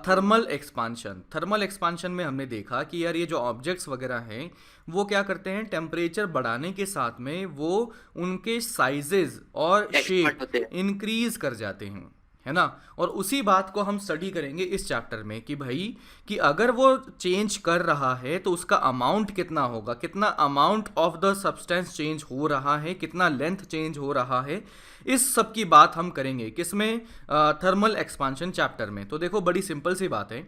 Thermal expansion. Thermal expansion में हमने देखा कि यार ये जो ऑब्जेक्ट्स वगैरह हैं वो क्या करते हैं, टेम्परेचर बढ़ाने के साथ में वो उनके साइजेस और एक्सपांड शेप होते हैं। इंक्रीज कर जाते हैं, है ना। और उसी बात को हम स्टडी करेंगे इस चैप्टर में कि भाई कि अगर वो चेंज कर रहा है तो उसका अमाउंट कितना होगा, कितना amount of the substance change हो रहा है, कितना लेंथ चेंज हो रहा है। इस सब की बात हम करेंगे किसमें, थर्मल एक्सपांशन चैप्टर में। तो देखो बड़ी सिंपल सी बात है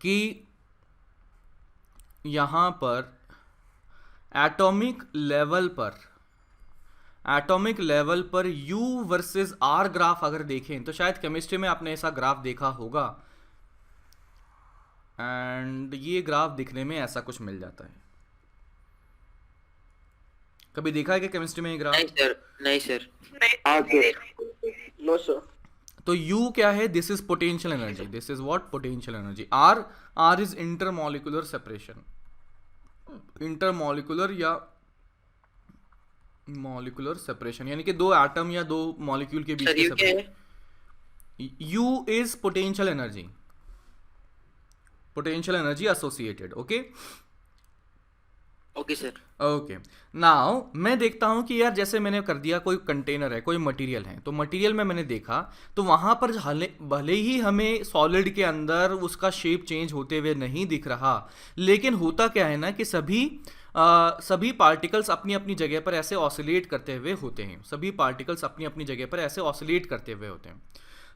कि यहाँ पर एटॉमिक लेवल पर एटॉमिक लेवल पर U वर्सेस R ग्राफ अगर देखें तो शायद केमिस्ट्री में आपने ऐसा ग्राफ देखा होगा, एंड ये ग्राफ दिखने में ऐसा कुछ मिल जाता है। कभी देखा है कि केमिस्ट्री में ये ग्राफ? नहीं सर, नहीं सर। हाँ सर। No sir. तो U क्या है, this is potential energy, this is what, potential energy. R is intermolecular separation, intermolecular या मॉलिक्यूलर सेपरेशन, यानी कि दो एटम या दो मॉलिक्यूल के बीच सर के ये क्या है? Separation. U is potential energy, potential energy associated. Okay okay sir. Okay, now मैं देखता हूं कि यार जैसे मैंने कर दिया, कोई कंटेनर है, कोई मटेरियल है, तो मटेरियल में मैंने देखा तो वहां पर भले ही हमें सॉलिड के अंदर उसका शेप चेंज होते हुए नहीं दिख रहा, लेकिन होता क्या है ना कि सभी पार्टिकल्स अपनी अपनी जगह पर ऐसे ऑसिलेट करते हुए होते हैं, सभी पार्टिकल्स अपनी अपनी जगह पर ऐसे ऑसिलेट करते हुए होते हैं।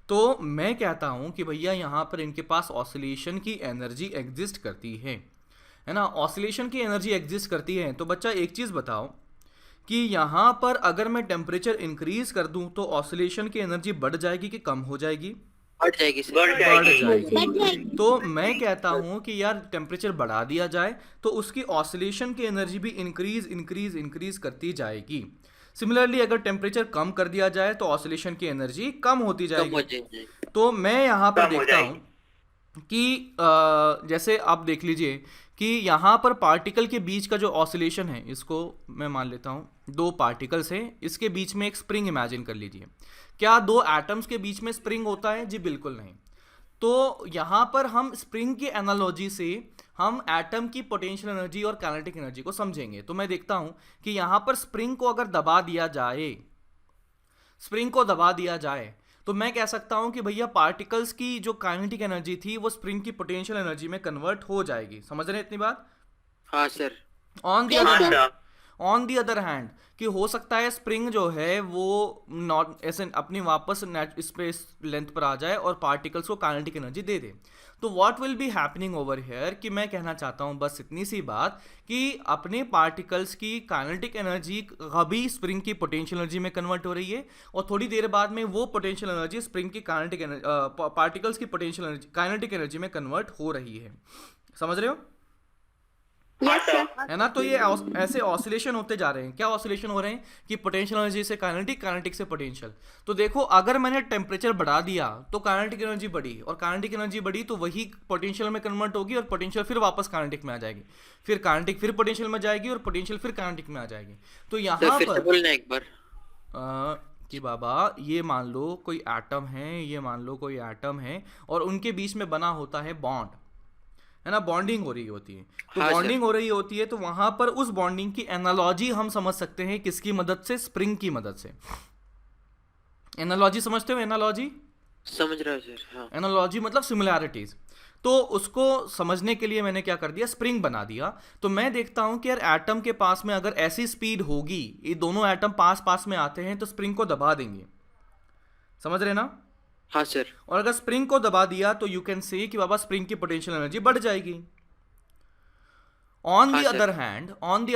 तो मैं कहता हूं कि भैया यहाँ पर इनके पास ऑसिलेशन की एनर्जी एग्जिस्ट करती है ना, ऑसिलेशन की एनर्जी एग्जिस्ट करती है। तो बच्चा एक चीज़ बताओ कि यहाँ पर अगर मैं टेम्परेचर इंक्रीज कर दूं तो ऑसिलेशन की एनर्जी बढ़ जाएगी कि कम हो जाएगी? बढ़ जाएगी सर। बढ़ बढ़ जाएगी। जाएगी। तो मैं कहता हूं कि यार टेम्परेचर बढ़ा दिया जाए तो उसकी ऑसिलेशन की एनर्जी भी इंक्रीज इंक्रीज इंक्रीज करती जाएगी। सिमिलरली अगर टेम्परेचर कम कर दिया जाए तो ऑसिलेशन की एनर्जी कम होती कम हो जाएगी। जाएगी। तो मैं यहाँ पर कम हो देखता हूँ जाएगी। कि जैसे आप देख लीजिए कि यहाँ पर पार्टिकल के बीच का जो ऑसिलेशन है, इसको मैं मान लेता हूँ दो पार्टिकल्स हैं, इसके बीच में एक स्प्रिंग इमेजिन कर लीजिए। क्या दो एटम्स के बीच में स्प्रिंग होता है? जी बिल्कुल नहीं। तो यहाँ पर हम स्प्रिंग की एनालॉजी से हम एटम की पोटेंशियल एनर्जी और काइनेटिक एनर्जी को समझेंगे। तो मैं देखता हूँ कि यहाँ पर स्प्रिंग को अगर दबा दिया जाए, स्प्रिंग को दबा दिया जाए तो मैं कह सकता हूं कि भैया पार्टिकल्स की जो काइनेटिक एनर्जी थी वो स्प्रिंग की पोटेंशियल एनर्जी में कन्वर्ट हो जाएगी। समझ रहे हैं इतनी बात? हाँ सर। ऑन दी हाँ other hand, sir. On the other hand कि हो सकता है स्प्रिंग जो है वो नॉट ऐसे अपनी वापस स्पेस लेंथ पर आ जाए और पार्टिकल्स को काइनेटिक एनर्जी दे दे। तो what will be happening over here कि मैं कहना चाहता हूं बस इतनी सी बात कि अपने पार्टिकल्स की काइनेटिक एनर्जी अभी स्प्रिंग की पोटेंशियल एनर्जी में कन्वर्ट हो रही है और थोड़ी देर बाद में वो पोटेंशियल एनर्जी स्प्रिंग की काइनेटिक पार्टिकल्स की पोटेंशियल एनर्जी काइनेटिक एनर्जी में कन्वर्ट हो रही है। समझ रहे हो? Yes sir. है ना। तो ये ऐसे ऑसिलेशन होते जा रहे हैं। क्या ऑसिलेशन हो रहे हैं कि पोटेंशियल एनर्जी से काइनेटिक, काइनेटिक से पोटेंशियल। तो देखो अगर मैंने टेम्परेचर बढ़ा दिया तो काइनेटिक एनर्जी बढ़ी, और काइनेटिक एनर्जी बढ़ी तो वही पोटेंशियल में कन्वर्ट होगी और पोटेंशियल फिर वापस काइनेटिक में आ जाएगी, फिर काइनेटिक फिर पोटेंशियल में जाएगी और पोटेंशियल फिर काइनेटिक में आ जाएगी। तो सर यहाँ फिर से पर बोलना एक बार। कि बाबा ये मान लो कोई एटम है, ये मान लो कोई एटम है और उनके बीच में बना होता है बॉन्ड, है ना, बॉन्डिंग हो रही होती है। तो हाँ बॉन्डिंग सर। हो रही होती है तो वहां पर उस बॉन्डिंग की एनालॉजी हम समझ सकते हैं किसकी मदद से? स्प्रिंग की मदद से। एनालॉजी समझते हो? एनालॉजी, समझ रहा हूँ सर। हाँ। एनालॉजी मतलब सिमिलैरिटीज। तो उसको समझने के लिए मैंने क्या कर दिया, स्प्रिंग बना दिया। तो मैं देखता हूं कि यार एटम के पास में अगर ऐसी स्पीड होगी, ये दोनों एटम पास पास में आते हैं तो स्प्रिंग को दबा देंगे। समझ रहे ना? हाँ सर। और अगर स्प्रिंग को दबा दिया तो यू कैन से कि बाबा स्प्रिंग की पोटेंशियल एनर्जी बढ़ जाएगी। ऑन हाँ दी सर।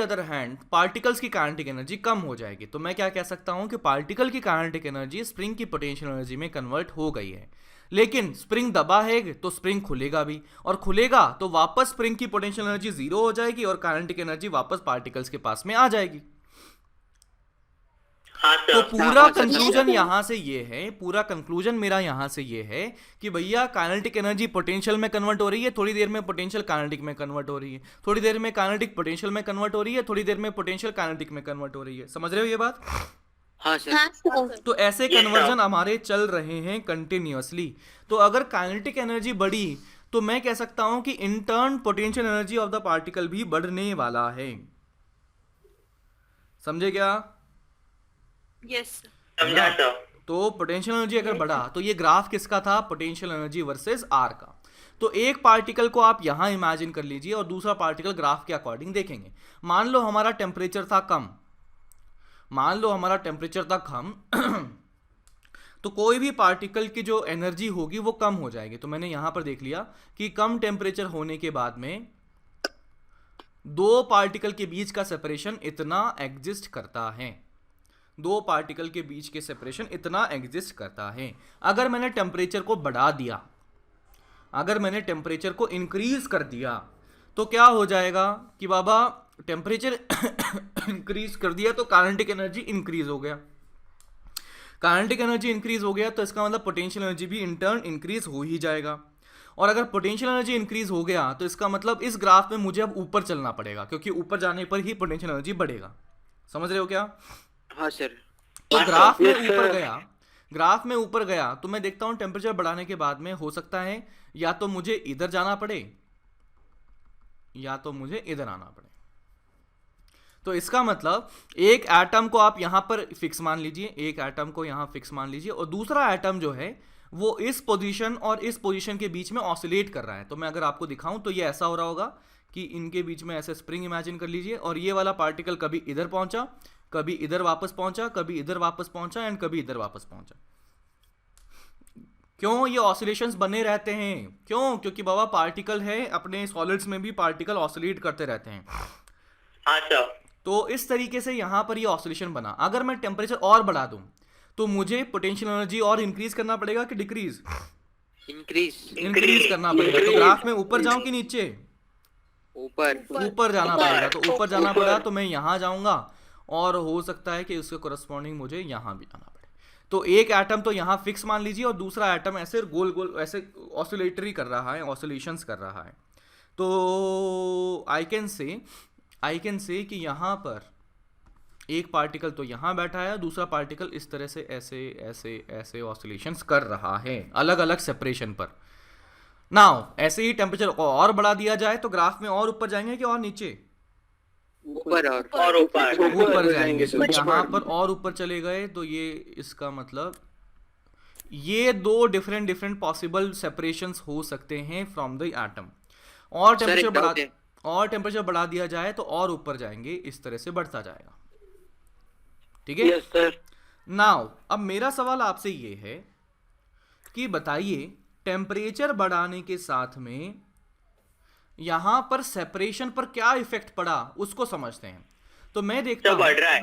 अदर हैंड पार्टिकल्स की काइनेटिक एनर्जी कम हो जाएगी। तो मैं क्या कह सकता हूं कि पार्टिकल की काइनेटिक एनर्जी स्प्रिंग की पोटेंशियल एनर्जी में कन्वर्ट हो गई है। लेकिन स्प्रिंग दबा है तो स्प्रिंग खुलेगा भी, और खुलेगा तो वापस स्प्रिंग की पोटेंशियल एनर्जी जीरो हो जाएगी और काइनेटिक एनर्जी वापस पार्टिकल्स के पास में आ जाएगी। हाँ तो सर। पूरा हाँ सर, कंक्लूजन यहां से ये है, पूरा कंक्लूजन मेरा यहां से ये है कि भैया काइनेटिक एनर्जी पोटेंशियल में कन्वर्ट हो रही है, थोड़ी देर में पोटेंशियल काइनेटिक में कन्वर्ट हो रही है, थोड़ी देर में काइनेटिक पोटेंशियल में कन्वर्ट हो रही है, थोड़ी देर में पोटेंशियल काइनेटिक में कन्वर्ट हो रही है। समझ रहे हो ये बात? हाँ सर। हाँ सर। तो ऐसे कन्वर्जन हमारे चल रहे हैं कंटिन्यूअसली। तो अगर काइनेटिक एनर्जी बढ़ी तो मैं कह सकता हूं कि intern potential energy of the particle भी बढ़ने वाला है। समझे क्या? यस समझा सर। तो पोटेंशियल एनर्जी अगर बढ़ा तो ये ग्राफ किसका था? पोटेंशियल एनर्जी वर्सेस आर का। तो एक पार्टिकल को आप यहां इमेजिन कर लीजिए और दूसरा पार्टिकल ग्राफ के अकॉर्डिंग देखेंगे। मान लो हमारा टेम्परेचर था कम, मान लो हमारा टेम्परेचर था कम तो कोई भी पार्टिकल की जो एनर्जी होगी वो कम हो जाएगी। तो मैंने यहां पर देख लिया कि कम टेम्परेचर होने के बाद में दो पार्टिकल के बीच का सेपरेशन इतना एग्जिस्ट करता है, दो पार्टिकल के बीच के सेपरेशन इतना एग्जिस्ट करता है। अगर मैंने टेम्परेचर को बढ़ा दिया, अगर मैंने टेम्परेचर को इंक्रीज कर दिया तो क्या हो जाएगा कि बाबा टेम्परेचर इंक्रीज कर दिया तो काइनेटिक एनर्जी इंक्रीज हो गया। काइनेटिक एनर्जी इंक्रीज हो गया तो इसका मतलब पोटेंशियल एनर्जी भी इन टर्न इंक्रीज हो ही जाएगा। और अगर पोटेंशियल एनर्जी इंक्रीज हो गया तो इसका मतलब इस ग्राफ में मुझे अब ऊपर चलना पड़ेगा, क्योंकि ऊपर जाने पर ही पोटेंशियल एनर्जी बढ़ेगा। समझ रहे हो क्या? हाँ सर। तो ग्राफ में ऊपर गया, ग्राफ में ऊपर गया तो मैं देखता हूं टेम्परेचर बढ़ाने के बाद में हो सकता है या तो मुझे इधर जाना पड़े या तो मुझे इधर आना पड़े। तो इसका मतलब एक एटम को आप यहां पर फिक्स मान लीजिए, एक एटम को यहां फिक्स मान लीजिए और दूसरा एटम जो है वो इस पोजीशन और इस पोजीशन के बीच में ऑसिलेट कर रहा है। तो मैं अगर आपको दिखाऊं तो ये ऐसा हो रहा होगा कि इनके बीच में ऐसे स्प्रिंग इमेजिन कर लीजिए और ये वाला पार्टिकल कभी इधर पहुंचा, कभी इधर वापस पहुंचा, कभी इधर वापस पहुंचा एंड कभी इधर वापस पहुंचा। क्यों ये ऑसिलेशंस बने रहते हैं? क्यों? क्योंकि बाबा पार्टिकल है, अपने सॉलिड्स में भी पार्टिकल ऑसिलेट करते रहते हैं। हाँ सर। तो इस तरीके से यहां पर ये ऑसिलेशन बना। अगर मैं टेम्परेचर और बढ़ा दूं तो मुझे पोटेंशियल एनर्जी और इंक्रीज करना पड़ेगा कि डिक्रीज? इंक्रीज करना पड़ेगा। तो ग्राफ में ऊपर जाऊं कि नीचे? ऊपर जाना पड़ेगा। तो ऊपर जाना पड़ा तो मैं यहां जाऊंगा और हो सकता है कि उसके कोरस्पॉन्डिंग मुझे यहां भी जाना पड़े। तो एक एटम तो यहां फिक्स मान लीजिए और दूसरा एटम ऐसे गोल गोल ऐसे ऑसिलेटरी कर रहा है, ऑसिलेशंस कर रहा है। तो आई कैन से कि यहां पर एक पार्टिकल तो यहां बैठा है, दूसरा पार्टिकल इस तरह से ऐसे ऐसे ऐसे ऑसिलेशंस कर रहा है अलग अलग सेपरेशन पर। नाउ ऐसे ही टेम्परेचर को और बढ़ा दिया जाए तो ग्राफ में और ऊपर जाएंगे कि और नीचे? ऊपर और ऊपर जाएंगे। तो यहाँ पर और ऊपर चले गए तो ये इसका मतलब ये दो डिफरेंट पॉसिबल सेपरेशंस हो सकते हैं फ्रॉम द एटम। और टेम्परेचर बढ़ा दिया जाए तो और ऊपर जाएंगे, इस तरह से बढ़ता जाएगा। ठीक है? Yes sir. नाउ अब मेरा सवाल आपसे ये है कि बताइए टेम्परेचर बढ़ाने के साथ में यहां पर सेपरेशन पर क्या इफेक्ट पड़ा उसको समझते हैं। तो मैं देखता हूं, बढ़ रहा है।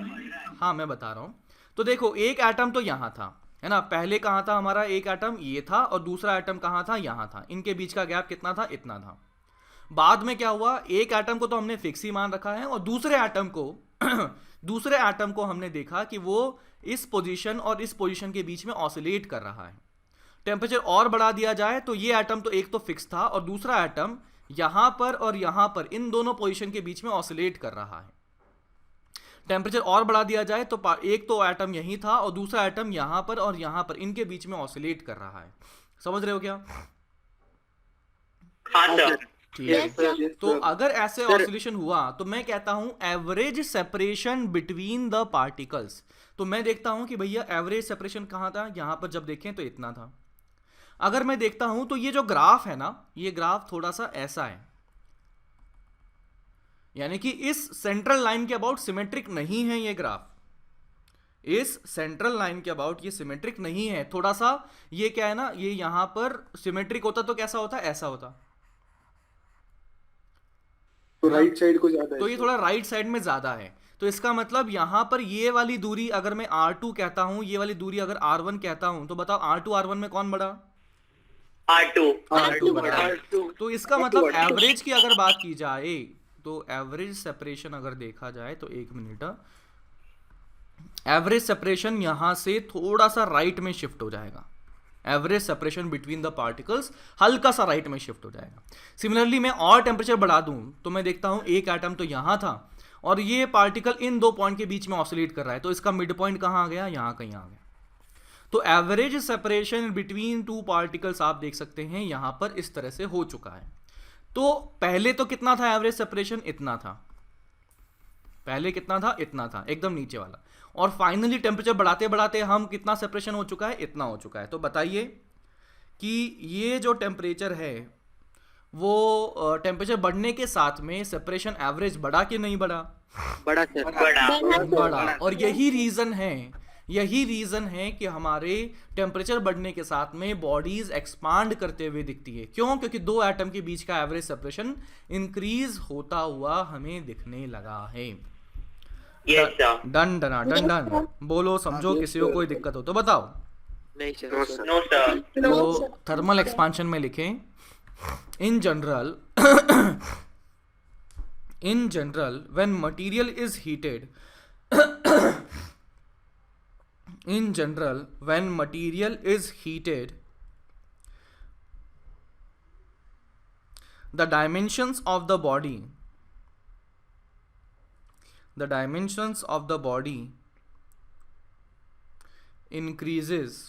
हाँ मैं बता रहा हूं। तो देखो एक एटम तो यहां था, है ना? पहले कहां था हमारा? एक एटम ये था और दूसरा एटम कहां था? यहां था। इनके बीच का गैप कितना था? इतना था। बाद में क्या हुआ? एक एटम को तो हमने फिक्स ही मान रखा है और दूसरे एटम को हमने देखा कि वो इस पोजीशन और इस पोजीशन के बीच में ऑसिलेट कर रहा है। टेम्परेचर और बढ़ा दिया जाए तो ये एटम तो एक तो फिक्स था और दूसरा एटम यहां पर और यहां पर इन दोनों पोजीशन के बीच में ऑसिलेट कर रहा है। टेम्परेचर और बढ़ा दिया जाए तो एक तो एटम यहीं था और दूसरा एटम यहां पर और यहां पर इनके बीच में ऑसिलेट कर रहा है। समझ रहे हो क्या? हाँ सर। ठीक है। तो अगर ऐसे ऑसिलेशन हुआ तो मैं कहता हूं average separation between the particles. तो मैं देखता हूं कि भैया एवरेज सेपरेशन कहां था? यहां पर जब देखें तो इतना था। अगर मैं देखता हूं तो ये जो ग्राफ है ना, ये ग्राफ थोड़ा सा ऐसा है, यानी कि इस सेंट्रल लाइन के अबाउट सिमेट्रिक नहीं है ये ग्राफ। इस सेंट्रल लाइन के अबाउट ये सिमेट्रिक नहीं है। थोड़ा सा ये क्या है ना, ये यहां पर सिमेट्रिक होता तो कैसा होता? ऐसा होता। तो राइट साइड को ज्यादा है। तो ये थोड़ा राइट साइड में ज्यादा है। तो इसका मतलब यहां पर ये वाली दूरी अगर मैं R2 कहता हूं, ये वाली दूरी अगर R1 कहता हूं, तो बताओ R2 R1 में कौन बड़ा? R2 बड़ा। तो इसका मतलब एवरेज की अगर बात की जाए तो एवरेज सेपरेशन अगर देखा जाए तो एक मिनट, एवरेज सेपरेशन यहां से थोड़ा सा राइट में शिफ्ट हो जाएगा। Average separation between the particles हल्का सा राइट में शिफ्ट हो जाएगा। सिमिलरली मैं और टेम्परेचर बढ़ा दूं तो मैं देखता हूं एक एटम तो यहां था और ये पार्टिकल इन दो पॉइंट के बीच में ऑसिलेट कर रहा है, तो इसका मिड पॉइंट कहाँ आ गया, यहाँ कहीं आ गया। तो average separation between two particles आप देख सकते हैं यहां पर इस तरह से हो चुका है। तो पहले तो कितना था एवरेज सेपरेशन, इतना था, पहले कितना था, इतना था, एकदम नीचे वाला, और फाइनली टेम्परेचर बढ़ाते बढ़ाते हम कितना सेपरेशन हो चुका है, इतना हो चुका है। तो बताइए कि ये जो टेम्परेचर है वो टेम्परेचर बढ़ने के साथ में सेपरेशन एवरेज बढ़ा कि नहीं बढ़ा, बड़ा सर। बढ़ा। और यही रीजन है कि हमारे टेम्परेचर बढ़ने के साथ में बॉडीज एक्सपांड करते हुए दिखती है। क्यों? क्योंकि दो एटम के बीच का एवरेज सेपरेशन इंक्रीज होता हुआ हमें दिखने लगा है। Yes, sir. Done done done डन, बोलो समझो, किसी को कोई दिक्कत हो तो बताओ। नहीं sir. No, sir. No, sir. तो थर्मल एक्सपांशन में लिखें, in general when material is heated, in general when material is heated, the dimensions of the body increases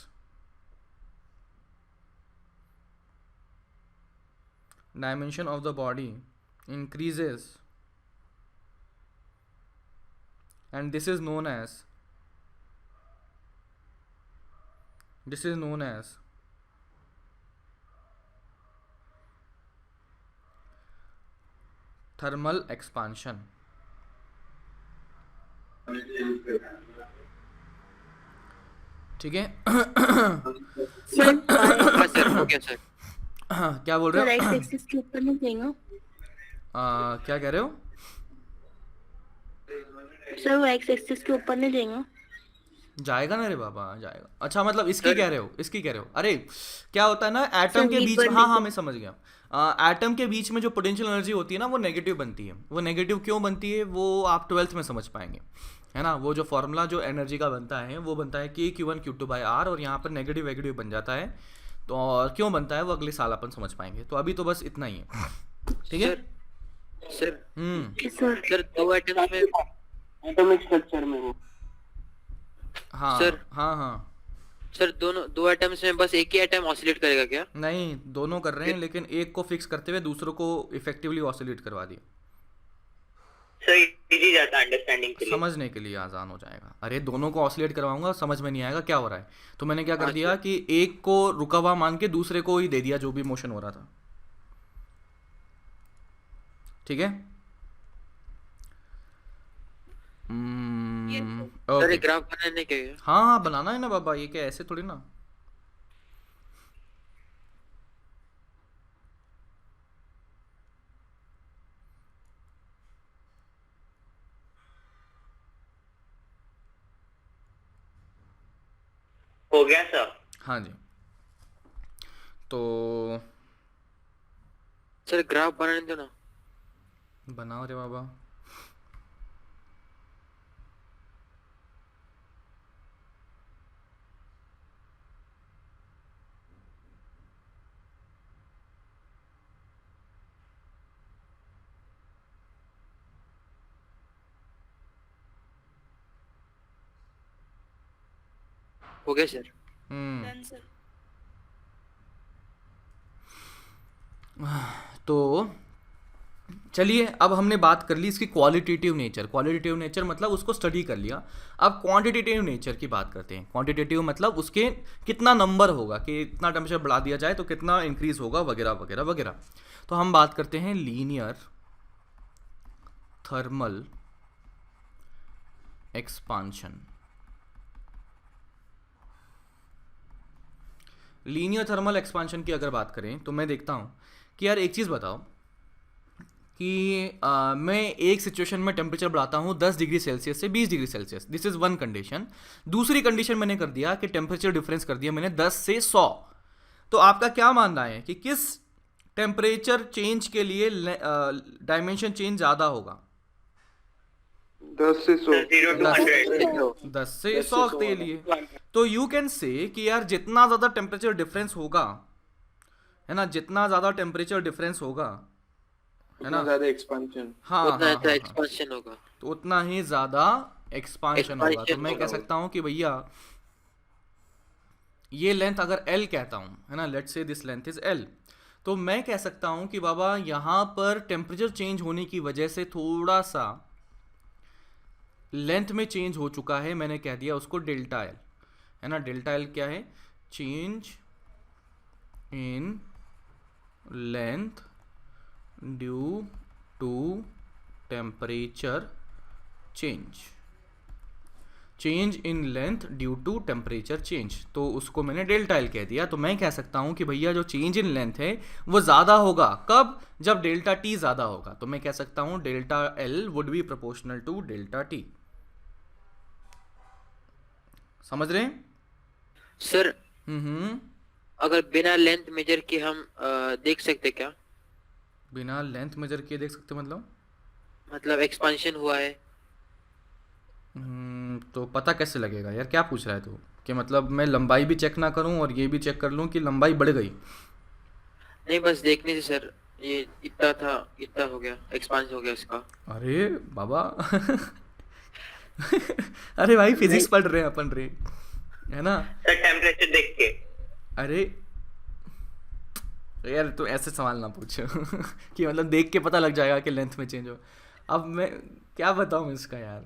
and this is known as thermal expansion। ठीक है। हाँ sir, हो गया sir. क्या बोल रहे हो? एक्स एक्सिस के ऊपर नहीं जाएगा क्या कह रहे हो? सर, वो एक्स एक्सिस के ऊपर नहीं जाएगा। जाएगा ना रे बाबा, जाएगा। अच्छा, मतलब इसकी कह रहे हो? अरे क्या होता है ना, एटम के बीच में, हाँ मैं समझ गया। एटम के बीच में जो पोटेंशियल एनर्जी होती है ना, वो नेगेटिव बनती है। वो नेगेटिव क्यों बनती है वो आप 12th में समझ पाएंगे, है ना। वो जो फॉर्मूला जो एनर्जी का बनता है वो बनता है KQ1Q2/R, और यहाँ पर नेगेटिव वेगेटिव बन जाता है। तो और क्यों बनता है वो अगले साल अपन समझ पाएंगे। तो अभी तो बस इतना ही है, ठीक है। सर सर दो एटम्स में एटॉमिक स्ट्रक्चर में वो हाँ सर। हाँ सर दो एटम्स में बस एक ही एटम ऑसिलेट करेगा क्या? नहीं, दोनों कर रहे हैं, लेकिन एक को फिक्स करते हुए दूसरों को इफेक्टिवली ऑसिलेट करवा दिया। सर इजी जाता है अंडरस्टैंडिंग के लिए। समझने के लिए आसान हो जाएगा। अरे दोनों को ऑसिलेट करवाऊंगा, समझ में नहीं आएगा क्या हो रहा है। तो मैंने क्या कर दिया कि एक को रुका हुआ मान के दूसरे को ही दे दिया जो भी मोशन हो रहा था, ठीक है। Sir okay. ग्राफ बनाने के हाँ बनाना है ना बाबा, ये क्या ऐसे थोड़ी ना। हो गया सर? हाँ जी, तो सर ग्राफ बनाने दो ना। बनाओ रे बाबा। हो गया सर। Done sir. तो चलिए, अब हमने बात कर ली इसकी क्वालिटेटिव नेचर। क्वालिटेटिव नेचर मतलब उसको स्टडी कर लिया। अब क्वांटिटेटिव नेचर की बात करते हैं। क्वांटिटेटिव मतलब उसके कितना नंबर होगा, कि इतना टेम्परेचर बढ़ा दिया जाए तो कितना इंक्रीज होगा, वगैरह वगैरह वगैरह। तो हम बात करते हैं linear thermal expansion. Linear thermal expansion की अगर बात करें तो मैं देखता हूँ कि यार एक चीज़ बताओ कि मैं एक सिचुएशन में टेम्परेचर बढ़ाता हूँ 10 डिग्री सेल्सियस से 20 degree Celsius, this is one condition. दूसरी कंडीशन मैंने कर दिया कि टेम्परेचर डिफरेंस कर दिया मैंने 10 से 100। तो आपका क्या मानना है कि किस टेम्परेचर चेंज के लिए डायमेंशन चेंज ज़्यादा होगा? 10 से 100 0 to 100। 10 से 100 के लिए। तो यू कैन से कि यार जितना ज़्यादा टेम्परेचर डिफरेंस होगा, है ना, जितना ज़्यादा टेम्परेचर डिफरेंस होगा, है ना? ज्यादा एक्सपेंशन। हाँ उतना हाँ अच्छा हाँ हाँ, एक्सपेंशन होगा। तो उतना ही ज्यादा एक्सपांशन होगा। तो एक्सपांशन मैं कह होगा। सकता हूँ कि भैया ये लेंथ अगर L कहता हूँ, है ना, let's say this length is L, तो मैं कह सकता हूँ कि बाबा यहाँ पर टेम्परेचर चेंज होने की वजह से थोड़ा सा लेंथ में चेंज हो चुका है, मैंने कह दिया उसको डेल्टा एल, है ना। डेल्टा एल क्या है? Change in length due to temperature change, change in length due to temperature change, तो उसको मैंने डेल्टा एल कह दिया। तो मैं कह सकता हूँ कि भैया जो चेंज इन लेंथ है वो ज़्यादा होगा, कब? जब डेल्टा टी ज़्यादा होगा। तो मैं कह सकता हूँ delta L would be proportional to delta T. समझ रहे हैं? Sir hmm. अगर बिना लेंथ मेजर के हम देख सकते क्या? बिना लेंथ मेजर किए देख सकते मतलब एक्सपांशन हुआ है। तो पता कैसे लगेगा यार? क्या पूछ रहा है तू? कि मतलब मैं लंबाई भी चेक ना करूं और ये भी चेक कर लूं कि लंबाई बढ़ गई? नहीं, बस देखने से सर ये इतना था, इतना हो गया, एक्सपांस हो गया इसका। अरे बाबा अरे भाई फिजिक्स पढ़ रहे हैं अपन रे, है ना? सर टेम्परेचर देख के। अरे यार तू ऐसे सवाल ना पूछ कि मतलब देख के पता लग जाएगा कि लेंथ में चेंज हो। अब मैं क्या बताऊं इसका यार,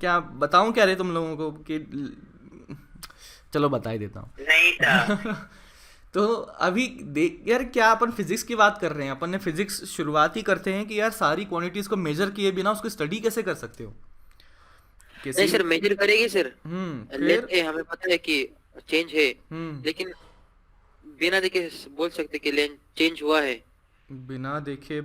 क्या बताऊं क्या रे तुम लोगों को कि चलो बता ही देता हूँ। नहीं था। तो अभी देख यार, क्या अपन फिजिक्स की बात कर रहे हैं? अपन ने फिजिक्स शुरुआत ही करते हैं कि यार सारी क्वांटिटीज को मेजर किए बिना उसको स्टडी कैसे कर सकते हो? नहीं सर, मेजर करेगी सर। लेंथ फिर हमें पता है कि चेंज है, हम्म लेकिन बिना देखे बोल सकते कि लेंथ चेंज हुआ है। बिना देखे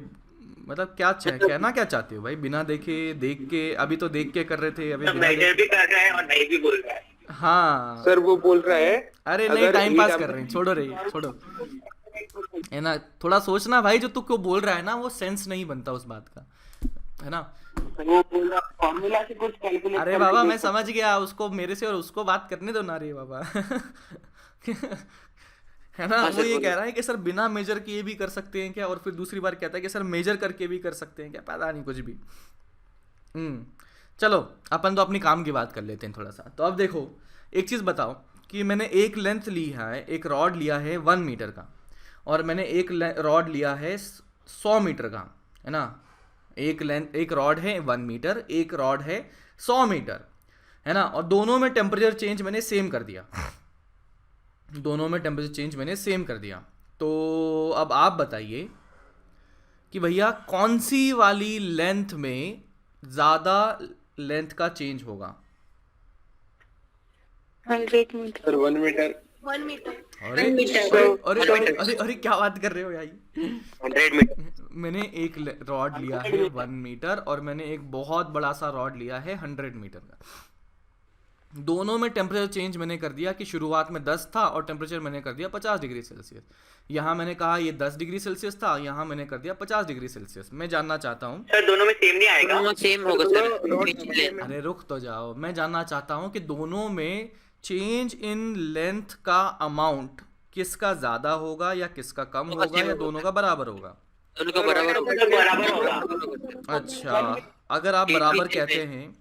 मतलब क्या कहना क्या चाहते हो भाई? बिना देखे, देख के, अभी तो देख के कर रहे थे, अभी तो बिना मेजर देखे। भी कर रहा है और नहीं भी बोल रहा है। हाँ सर वो बोल रहा है अरे नहीं, अगर टाइम पास heat कर रहे हैं, छोड़ो रे छोड़ो, है ना। थोड़ा सोचना भाई, जो तू क्यों बोल रहा है ना वो सेंस नहीं बनता उस बात का, है ना। वो बोल रहा फॉर्मूला से कुछ कैलकुलेट अरे बाबा मैं समझ गया, उसको मेरे से और उसको बात करने दो ना रे बाबा है ना। हाँ वो सर, ये बोलिए। कह रहा है कि सर बिना मेजर किए भी कर सकते हैं क्या, और फिर दूसरी बार कहता है कि सर मेजर करके भी कर सकते हैं क्या, पता नहीं कुछ भी। चलो अपन तो अपनी काम की बात कर लेते हैं थोड़ा सा। तो अब देखो एक चीज़ बताओ कि मैंने एक लेंथ ली है, एक रॉड लिया है 1 मीटर का, और मैंने एक रॉड लिया है 100 मीटर का, है ना। एक रॉड है 1 मीटर, एक रॉड है 100 मीटर, है ना। और दोनों में टेम्परेचर चेंज मैंने सेम कर दिया, दोनों में टेम्परेचर चेंज मैंने सेम कर दिया। तो अब आप बताइए कि भैया कौन सी वाली लेंथ में ज़्यादा लेंथ का चेंज होगा? 100 मीटर। Sir 1 metre. 1 मीटर। अरे 1 मीटर। अरे अरे अरे अरे क्या बात कर रहे हो भाई? 100 मीटर। मैंने एक रॉड लिया है 1 मीटर और मैंने एक बहुत बड़ा सा रॉड लिया है 100 मीटर का। दोनों में टेम्परेचर चेंज मैंने कर दिया कि शुरुआत में 10 था और टेम्परेचर मैंने कर दिया 50 डिग्री सेल्सियस। यहाँ मैंने कहा ये 10 डिग्री सेल्सियस था, यहाँ मैंने कर दिया 50 डिग्री सेल्सियस। मैं जानना चाहता हूँ, सर दोनों में सेम नहीं आएगा। दोनों सेम होगा दोनों सर। अरे रुक तो जाओ, मैं जानना चाहता हूँ कि दोनों में चेंज इन लेंथ का अमाउंट किसका ज़्यादा होगा या किसका कम होगा या दोनों का बराबर होगा? दोनों का बराबर होगा। सर बराबर होगा। अच्छा, अगर आप बराबर कहते हैं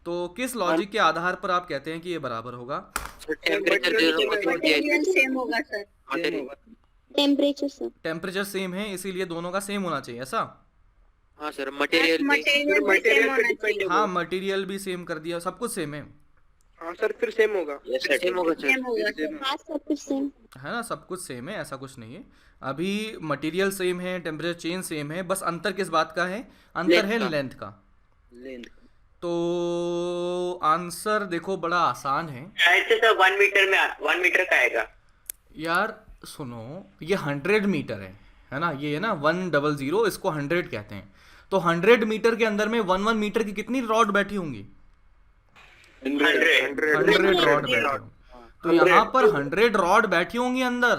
तो किस लॉजिक के आधार पर आप कहते हैं कि ये बराबर होगा? टेम्परेचर दोनों को सेम दिया है। सेम होगा sir. Material. Temperature sir. Temperature same है इसीलिए दोनों का सेम होना चाहिए, ऐसा? हाँ सर, मटेरियल भी। मटेरियल भी सेम होना चाहिए। हाँ मटेरियल भी सेम कर दिया, सब कुछ सेम है, हाँ सर फिर सेम होगा। सेम होगा सर। सेम होगा सर। हाँ सब कुछ सेम। है ना। सब कुछ सेम है, ऐसा कुछ नहीं है। अभी मटेरियल सेम है, टेम्परेचर चेंज सेम है, बस अंतर किस बात का है? अंतर है लेंथ का। तो आंसर देखो बड़ा आसान है शायद से सर 1 मीटर में 1 मीटर का आएगा। यार। सुनो, ये 100 मीटर है ना, ये है ना 100, इसको 100 कहते हैं। तो 100 मीटर के अंदर में 1 मीटर की कितनी रॉड बैठी होंगी? 100 रॉड बैठी होंगी। तो यहाँ पर 100 रॉड बैठी होंगी अंदर।